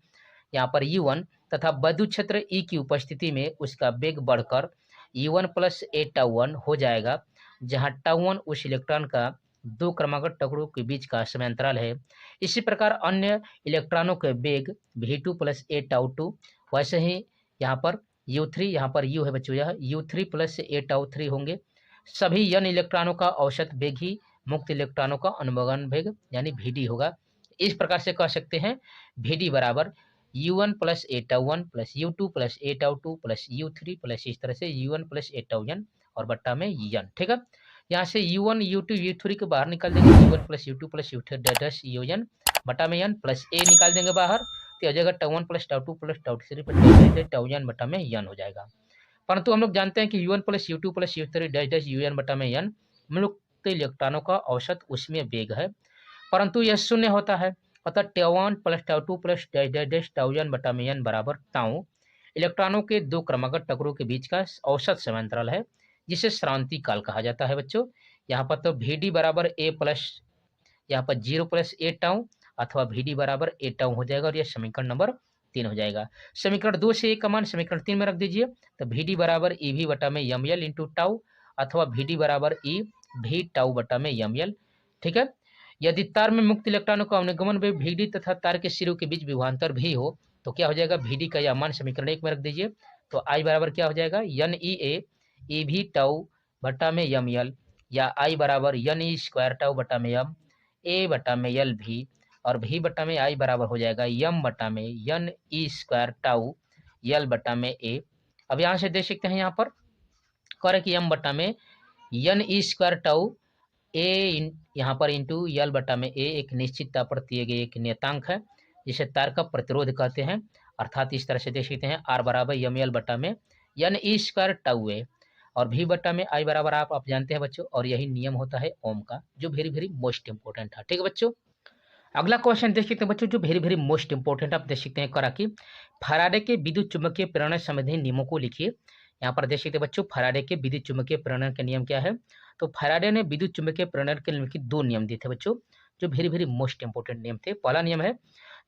यहाँ पर U1 तथा वैद्युत क्षेत्र E की उपस्थिति में उसका वेग बढ़कर U1 + a टाउ1 हो जाएगा, जहाँ टाउ1 उस इलेक्ट्रॉन का दो क्रमागत टुकड़ों के बीच का समय अंतराल है। इसी प्रकार अन्य इलेक्ट्रॉनों के वेग V2 + a टाउ2, वैसे ही यहाँ पर U3, यहाँ पर U है बच्चों, यह U3 + a टाउ3 होंगे। सभी n इलेक्ट्रॉनों का औसत वेग ही मुक्त इलेक्ट्रॉनों का अनुगमन वेग यानी VD होगा। इस प्रकार से कह सकते हैं VD बराबर U1 + a टाउ1 + U2 + a टाउ2 + U3 + इस तरह से U1 + a टाउ n और बट्टा में n। ठीक है, यहाँ से U1 U2 U3 को बाहर निकाल देंगे, U1 + U2 + U3 UN बटा में n प्लस a निकाल देंगे बाहर तो हो जाएगा टाउ1 + टाउ2 + टाउ3 + टाउ n बटा में n हो जाएगा। परंतु हम लोग जानते हैं कि U1 + U2 + U3 UN बटा में n मुक्त इलेक्ट्रॉनों का औसत ऊष्मीय वेग है, परंतु यह शून्य होता है। अतः टाउ1 + टाउ2 + टाउ n बटा में n बराबर टाउ इलेक्ट्रॉनों के दो क्रमागत टुकड़ों के बीच का औसत समय अंतराल है, जिसे श्रांति काल कहा जाता है। बच्चों यहाँ पर तो VD बराबर a प्लस यहाँ पर 0 + a टाउ अथवा VD बराबर a टाउ हो जाएगा और यह समीकरण नंबर 3 हो जाएगा। समीकरण 2 से a का मान समीकरण 3 में रख दीजिए तो VD बराबर EV बटा में ml इंटू टाउ अथवा VD बराबर E V टाउ बटा में ml। ठीक है, यदि तार में मुक्त इलेक्ट्रॉनों का अनुगमन में VD तथा तार के सिरों के बीच विभवांतर भी हो तो क्या हो जाएगा, VD का यह मान समीकरण 1 में रख दीजिए। तो I बराबर क्या हो जाएगा, NEA EV टाउ बटा में ML, या I बराबर NE स्क्वायर टाउ बटा में M A बटा में LV, और V बटा में I बराबर हो जाएगा M बटा में NE स्क्वायर टाउ L बटा में A। अब यहाँ से देख सकते हैं, यहाँ पर करें कि M बटा में NE स्क्वायर टाउ A यहाँ पर इंटू L बटा में A एक निश्चित ताप पर दिए गए एक नियतांक है जिसे तार का प्रतिरोध कहते हैं, अर्थात इस तरह से देख सकते हैं R बराबर ML बटा में NE स्क्वायर टाउ A, और V बटा में I बराबर आप जानते हैं बच्चों, और यही नियम होता है ओम का, जो वेरी वेरी मोस्ट इंपॉर्टेंट है। ठीक है बच्चों, अगला क्वेश्चन देख सकते हैं बच्चों, जो वेरी वेरी मोस्ट इंपॉर्टेंट आप देख सकते हैं, करा कि फैराडे के विद्युत चुंबकीय प्रेरण संबंधी नियमों को लिखिए। यहाँ पर देख सकते हैं बच्चों, फैराडे के विद्युत चुंबकीय प्रेरण के नियम क्या है। तो फैराडे ने विद्युत चुंबकीय प्रेरण के नियम के 2 नियम दिए थे बच्चों, जो वेरी वेरी मोस्ट इंपॉर्टेंट नियम थे। पहला नियम है,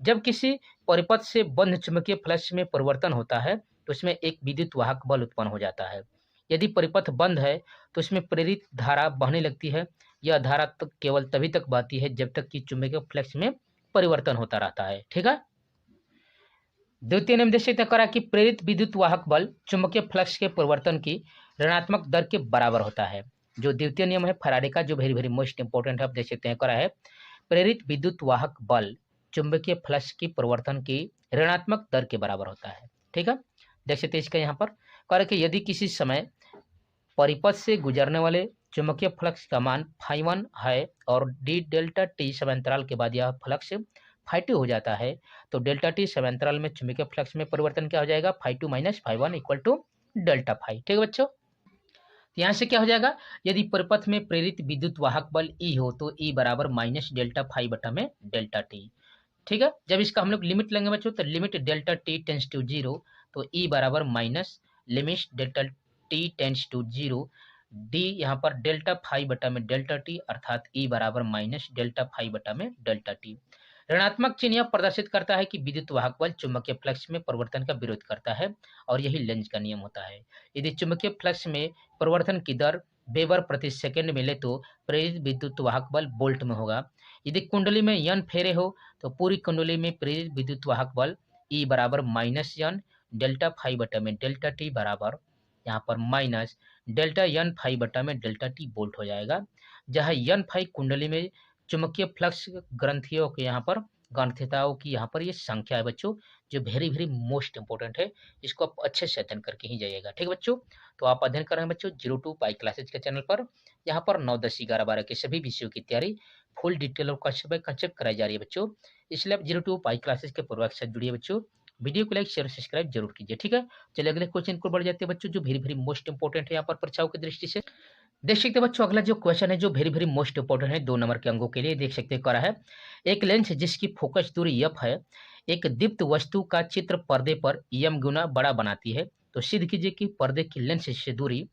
जब किसी परिपथ से बंध चुंबकीय फ्लक्स में परिवर्तन होता है तो इसमें एक विद्युत वाहक बल उत्पन्न हो जाता है। यदि परिपथ बंद है तो इसमें प्रेरित धारा बहने लगती है। यह धारा तो केवल तभी तक बहती है जब तक कि चुंबकीय फ्लक्स में परिवर्तन होता रहता है। ठीक है, द्वितीय नियम देख सकते हैं, करा कि प्रेरित विद्युत वाहक बल चुंबकीय फ्लक्स के परिवर्तन की ऋणात्मक दर के बराबर होता है। जो द्वितीय नियम है फैराडे का, जो वेरी वेरी मोस्ट इंपॉर्टेंट है, आप देख सकते हैं, करा है प्रेरित विद्युत वाहक बल चुंबकीय फ्लक्स की परिवर्तन की ऋणात्मक दर के बराबर होता है। ठीक है, देख सकते हैं इसका यहाँ पर करा कि यदि किसी समय परिपथ से गुजरने वाले चुंबकीय फ्लक्स का मान φ1 है और d डेल्टा t समांतराल के बाद यह फ्लक्स φ2 हो जाता है, तो डेल्टा t समांतराल में चुंबकीय फ्लक्स में परिवर्तन क्या हो जाएगा, φ2 minus φ1 equal to delta phi. ठीक है बच्चों, यहाँ से क्या हो जाएगा, यदि परिपथ में प्रेरित विद्युत वाहक बल E हो तो E बराबर माइनस डेल्टा फाई बटा में डेल्टा टी। ठीक है, जब इसका हम लोग लिमिट लेंगे बच्चों, तो limit delta t tends to 0, तो E बराबर minus limit delta t tends to 0 d यहाँ पर डेल्टा फाई बटा में डेल्टा टी, अर्थात E बराबर माइनस डेल्टा फाई बटा में डेल्टा टी। ऋणात्मक चिन्ह यह प्रदर्शित करता है कि विद्युत वाहक बल चुंबकीय फ्लक्स में परिवर्तन का विरोध करता है, और यही लेंज का नियम होता है। यदि चुंबकीय फ्लक्स में परिवर्तन की दर वेबर प्रति सेकंड मिले तो प्रेरित विद्युत वाहक बल वोल्ट में होगा। यदि कुंडली में n फेरे हो तो पूरी कुंडली में प्रेरित विद्युत वाहक बल E बराबर माइनस n डेल्टा फाई बटा में डेल्टा टी बराबर यहाँ पर माइनस डेल्टा n फाई बटा में डेल्टा टी वोल्ट हो जाएगा, जहाँ n फाई कुंडली में चुंबकीय फ्लक्स ग्रंथियों के यहाँ पर ग्रंथिताओं की यहाँ पर ये संख्या है बच्चों, जो वेरी वेरी मोस्ट इंपॉर्टेंट है। इसको आप अच्छे से अध्ययन करके ही जाइएगा। ठीक है बच्चों, तो आप अध्ययन कर रहे हैं बच्चों 02 पाई क्लासेज के चैनल पर। यहाँ पर 9, 10, 11, 12 के सभी विषयों की तैयारी फुल डिटेल और कंसेप्ट कराई जा रही है बच्चों। इसलिए आप 02 पाई क्लासेज के पूर्वक से जुड़िए बच्चों। वीडियो को लाइक शेयर सब्सक्राइब जरूर कीजिए। ठीक है, चलिए अगले क्वेश्चन को बढ़ जाते हैं बच्चों, जो वेरी वेरी मोस्ट इंपॉर्टेंट है यहाँ पर परीक्षाओं की दृष्टि से। देख सकते हैं बच्चों, अगला जो क्वेश्चन है जो वेरी वेरी मोस्ट इंपॉर्टेंट है 2 नंबर के अंकों के लिए, देख सकते हैं करा है, एक लेंस जिसकी फोकस दूरी f है एक दीप्त वस्तु का चित्र पर्दे पर m गुना बड़ा बनाती है, तो सिद्ध कीजिए कि पर्दे की लेंस से दूरी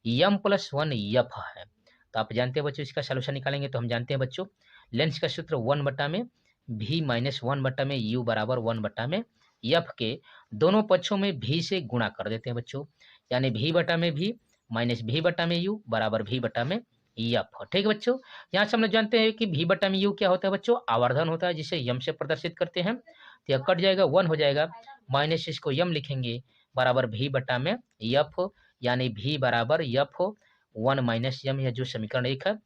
m+1 f है। तो आप जानते हैं बच्चों, इसका सलूशन निकालेंगे तो हम जानते हैं बच्चों, लेंस का सूत्र 1 बटा में v माइनस 1 बटा में u बराबर 1 बटा में f के दोनों पक्षों में v से गुणा कर देते हैं बच्चों, यानी v बटा में v माइनस v बटा में u बराबर v बटा में f। ठीक है बच्चों, यहाँ से हम लोग जानते हैं कि v बटा में u क्या होता है बच्चों, आवर्धन होता है जिसे m से प्रदर्शित करते हैं, तो यह कट जाएगा 1 हो जाएगा, माइनस इसको m लिखेंगे बराबर v बटा में f, यानी v बराबर f 1 माइनस m, यह जो समीकरण 1 है।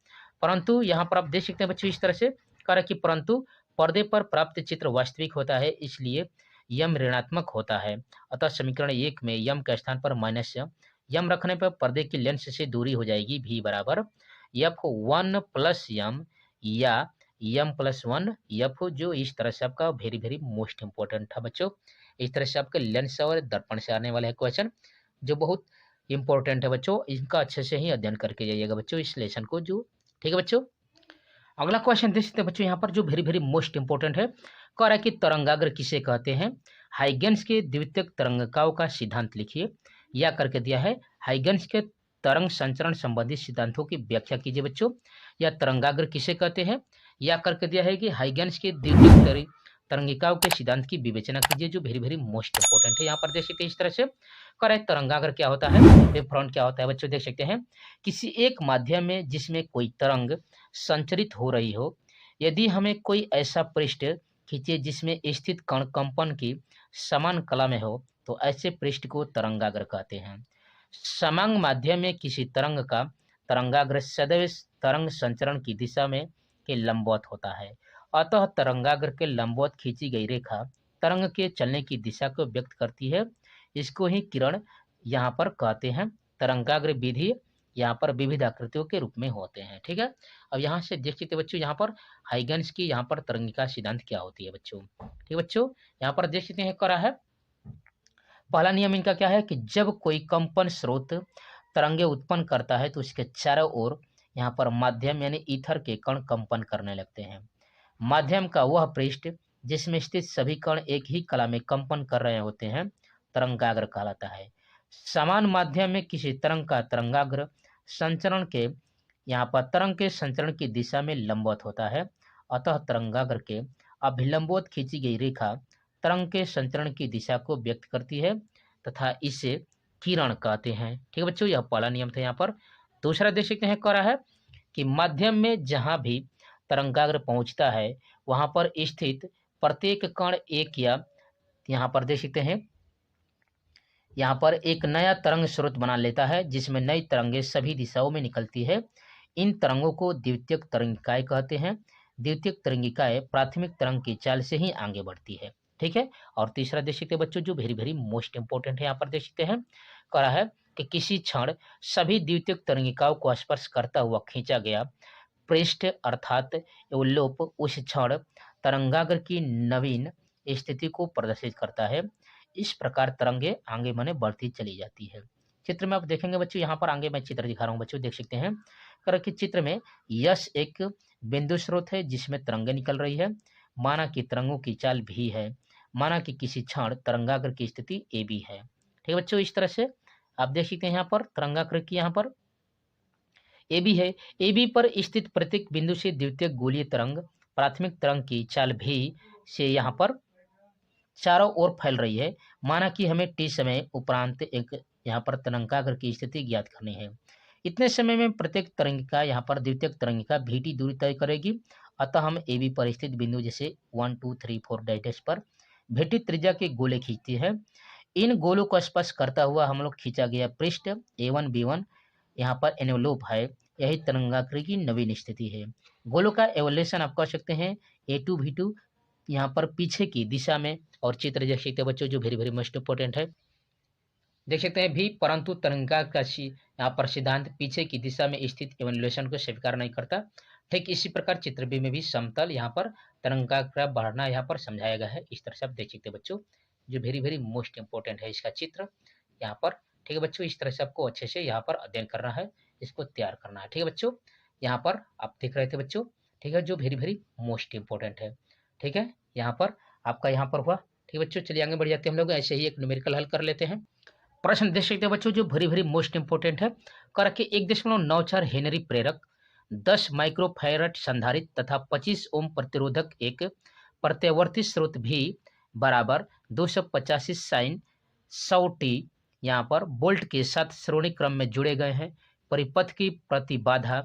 परंतु यहाँ पर आप देख सकते हैं बच्चों इस तरह से करें कि परंतु पर्दे पर प्राप्त चित्र वास्तविक होता है, इसलिए m ऋणात्मक होता है, अतः समीकरण 1 में m के स्थान पर माइनस m रखने पर पर्दे की लेंस से दूरी हो जाएगी v बराबर f1 प्लस m या m+1 f, जो इस तरह से आपका वेरी वेरी मोस्ट इंपॉर्टेंट था बच्चों। इस तरह से आपके लेंस और दर्पण से आने वाले है क्वेश्चन, जो बहुत इंपॉर्टेंट है बच्चों, इनका अच्छे से ही अध्ययन करके जाइएगा बच्चों इस लेसन को जो। ठीक है बच्चों, अगला क्वेश्चन देख सकते हैं बच्चों यहाँ पर, जो वेरी वेरी मोस्ट इंपॉर्टेंट है, कह रहा है कि तरंगाग्र किसे कहते हैं, हाइगेंस के द्वितीयक तरंगिकाओं का सिद्धांत लिखिए, या करके दिया है हाइगेंस के तरंग संचरण संबंधी सिद्धांतों की व्याख्या कीजिए बच्चों, या तरंगाग्र किसे कहते हैं, या करके दिया है कि हाइगेंस के द्वितीयक तरंगिकाओं के सिद्धांत की विवेचना कीजिए, जो वेरी वेरी मोस्ट इंपॉर्टेंट है। यहाँ पर देख सकते हैं इस तरह से कर तरंगाग्र क्या होता है, वेव फ्रंट क्या होता है बच्चों, देख सकते हैं किसी एक माध्यम में जिसमें कोई तरंग संचरित हो रही हो, यदि हमें कोई ऐसा पृष्ठ खींचे जिसमें स्थित कण कंपन की समान कला में हो तो ऐसे पृष्ठ को तरंगाग्र कहते हैं। समांग माध्यम में किसी तरंग का तरंगाग्र सदैव तरंग संचरण की दिशा में के लंबवत होता है। अतः तरंगाग्र के लंबवत खींची गई रेखा तरंग के चलने की दिशा को व्यक्त करती है। इसको ही किरण यहाँ पर कहते हैं। तरंगाग्र विधि यहाँ पर विविध आकृतियों के रूप में होते हैं। ठीक है, अब यहाँ से देख सकते बच्चों, यहाँ पर हाइगन्स की यहाँ पर तरंगिका सिद्धांत क्या होती है बच्चों। ठीक है बच्चों, यहाँ पर देख सकते हैं करा है। पहला नियम इनका क्या है कि जब कोई कंपन स्रोत तरंगे उत्पन्न करता है तो उसके चारों ओर यहाँ पर माध्यम यानी ईथर के कण कंपन करने लगते हैं। माध्यम का वह पृष्ठ जिसमें स्थित सभी कण एक ही कला में कंपन कर रहे होते हैं तरंगाग्र कहलाता है। समान माध्यम में किसी तरंग का तरंगाग्र संचरण के यहाँ पर तरंग के संचरण की दिशा में लंबवत होता है। अतः तरंगाग्र के अभिलंबवत खींची गई रेखा तरंग के संचरण की दिशा को व्यक्त करती है तथा इसे किरण कहते हैं। ठीक है बच्चों, यह पहला नियम था। यहाँ पर दूसरा देख सकते हैं करा है कि माध्यम में जहां भी तरंगाग्र पहुंचता है वहां पर स्थित प्रत्येक कण एक या यहाँ पर देख सकते हैं यहाँ पर एक नया तरंग स्रोत बना लेता है जिसमें नई तरंगे सभी दिशाओं में निकलती है। इन तरंगों को द्वितीयक तरंगिकाएं कहते हैं। द्वितीयक तरंगिकाएं प्राथमिक तरंग की चाल से ही आगे बढ़ती है। ठीक है, और तीसरा देख सकते हैं बच्चों जो वेरी वेरी मोस्ट इंपोर्टेंट है, यहाँ पर देख सकते हैं करा है कि किसी क्षण सभी द्वितीयक तरंगिकाओं को स्पर्श करता हुआ खींचा गया पृष्ठ अर्थात उल्लोप उस क्षण तरंगाग्र की नवीन स्थिति को प्रदर्शित करता है। इस प्रकार तरंगे आगे माने बढ़ती चली जाती है। चित्र में आप देखेंगे बच्चों, यहाँ पर आगे मैं चित्र दिखा रहा हूँ बच्चों, देख सकते हैं कर कि चित्र में यश एक बिंदु स्रोत है जिसमें तरंगे निकल रही है। माना कि तरंगों की चाल भी है। माना कि किसी क्षण तरंगाग्र की स्थिति ए बी है। ठीक है बच्चों, इस तरह से आप देख सकते हैं यहाँ पर तरंगाग्र की यहाँ पर ए बी है। ए बी पर स्थित प्रत्येक बिंदु से द्वितीयक गोलीय तरंग प्राथमिक तरंग की चाल भी से यहाँ पर चारों ओर फैल रही है। माना कि हमें टी समय उपरांत एक यहाँ पर तरंगाग्र की स्थिति ज्ञात करनी है। इतने समय में प्रत्येक तरंगिका यहाँ पर द्वितीयक तरंगिका भीटी दूरी तय करेगी। अतः हम ए बी पर स्थित बिंदु जैसे 1 2 3 4 डैश पर भीटी त्रिज्या के गोले खींचती है। इन गोलों को स्पर्श करता हुआ हम लोग खींचा गया पृष्ठ A1 B1 यहाँ पर एनवलोप है। यही तरंगाग्र की नवीन स्थिति है। गोलों का एवोल्यूशन आप कह सकते हैं A2 B2 यहाँ पर पीछे की दिशा में। और चित्र देख सकते हैं बच्चों जो वेरी वेरी मोस्ट इंपोर्टेंट है, देख सकते हैं भी, परंतु तरंगा का यहाँ पर सिद्धांत पीछे की दिशा में स्थित एवोल्यूशन को स्वीकार नहीं करता। ठीक इसी प्रकार चित्र बी में भी समतल यहाँ पर तरंगा का बढ़ना यहाँ पर समझाया गया है। इस तरह से आप देख सकते हैं बच्चों जो वेरी वेरी मोस्ट इंपोर्टेंट है इसका चित्र यहाँ पर। ठीक है बच्चों, इस तरह से आपको अच्छे से यहाँ पर अध्ययन करना है, इसको तैयार करना है। ठीक है बच्चों, यहाँ पर आप देख रहे थे बच्चों, ठीक है, जो वेरी वेरी मोस्ट इंपोर्टेंट है। ठीक है, यहाँ पर आपका यहाँ पर हुआ। ठीक है बच्चों, चलिए आगे बढ़ जाते हैं हम लोग, ऐसे ही एक न्यूमेरिकल हल कर लेते हैं। प्रश्न देख सकते हैं बच्चों जो वेरी वेरी मोस्ट इंपोर्टेंट है। करके 1.94 हेनरी प्रेरक 10 माइक्रोफैरड संधारित्र तथा 25 ओम प्रतिरोधक एक प्रत्यावर्ती स्रोत भी बराबर 285 साइन 100 टी यहाँ पर बोल्ट के साथ श्रेणी क्रम में जुड़े गए हैं। परिपथ की प्रतिबाधा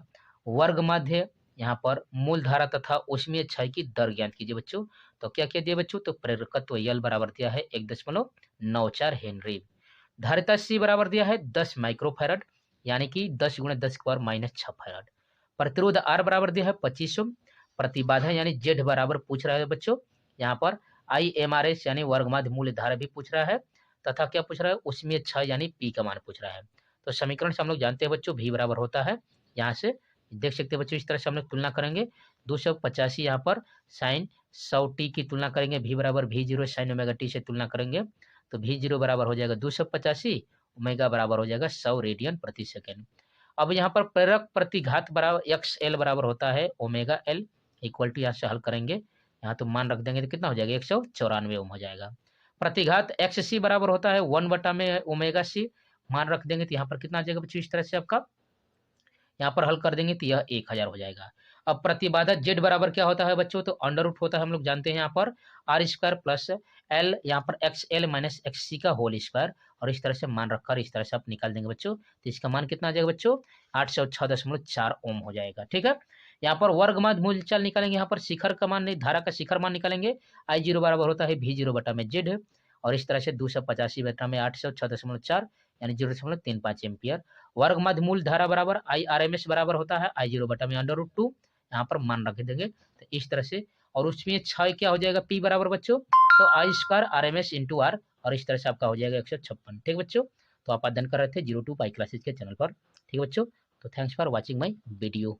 वर्ग माध्य यहाँ पर मूल धारा तथा ऊष्मीय क्षय की दर ज्ञात कीजिए बच्चों। तो क्या क्या दिया बच्चों, तो प्रेरकत्व यल बराबर दिया है 1.94 हेनरी। धारिता सी बराबर दिया है 10 माइक्रोफैरड यानी कि 10 × 10⁻⁻6 फैरड। प्रतिरोध आर बराबर दिया है 25 ओम। प्रतिबाधा यानी जेड बराबर पूछ रहा है बच्चों यहाँ पर IMRS यानी वर्गमाध्य मूल्य धारा भी पूछ रहा है तथा क्या पूछ रहा है, ऊष्मीय क्षय यानी पी का मान पूछ रहा है। तो समीकरण से हम लोग जानते हैं बच्चों भी बराबर होता है, यहाँ से देख सकते हैं बच्चों इस तरह से हम लोग तुलना करेंगे 285 यहाँ पर साइन 100 टी की तुलना करेंगे, भी बराबर V0 साइन ओमेगा टी से तुलना करेंगे तो V0 बराबर हो जाएगा 285, ओमेगा बराबर हो जाएगा 100 रेडियन प्रति सेकेंड। अब यहाँ पर प्रेरक प्रतिघात बराबर XL बराबर होता है ओमेगा L इक्वल टू यहाँ से हल करेंगे, यहाँ तो मान रख देंगे तो कितना हो जाएगा 194 ओम हो जाएगा। प्रतिघात XC बराबर होता है 1/ओमेगा C, मान रख देंगे तो यहाँ पर कितना आ जाएगा बच्चों, इस तरह से आपका यहाँ पर हल कर देंगे तो यह 1000 हो जाएगा। अब प्रतिबाधा जेड बराबर क्या होता है बच्चों, तो अंडर रूट होता है, हम लोग जानते हैं यहाँ पर आर स्क्वायर प्लस एल, यहाँ पर एक्स एल माइनस एक्स सी का होल स्क्वायर, और इस तरह से मान रखकर इस तरह से आप निकाल देंगे बच्चों। तो इसका मान कितना आ जाएगा बच्चों, 806.4 ओम हो जाएगा। ठीक है, यहाँ पर वर्ग मध्य मूलचाल निकालेंगे, यहाँ पर शिखर का मान नहीं, धारा का शिखर मान निकालेंगे। आई जीरो बराबर होता है V0 बटा में जेड, और इस तरह से 285 बटा में 806.4 यानी 0.35 एम्पियर। वर्ग मध्य मूल धारा बराबर IRMS बराबर होता है I0 बटा में अंडर रूट 2, यहाँ पर मान रख देंगे तो इस तरह से। और उसमें 6 क्या हो जाएगा P बराबर बच्चों, तो आई स्क्वायर RMS इंटू आर, और इस तरह से आपका हो जाएगा 156। ठीक बच्चों, तो आप अध्ययन कर रहे थे 02 पाई क्लासेज के चैनल पर। ठीक है बच्चों, तो thanks for watching my video.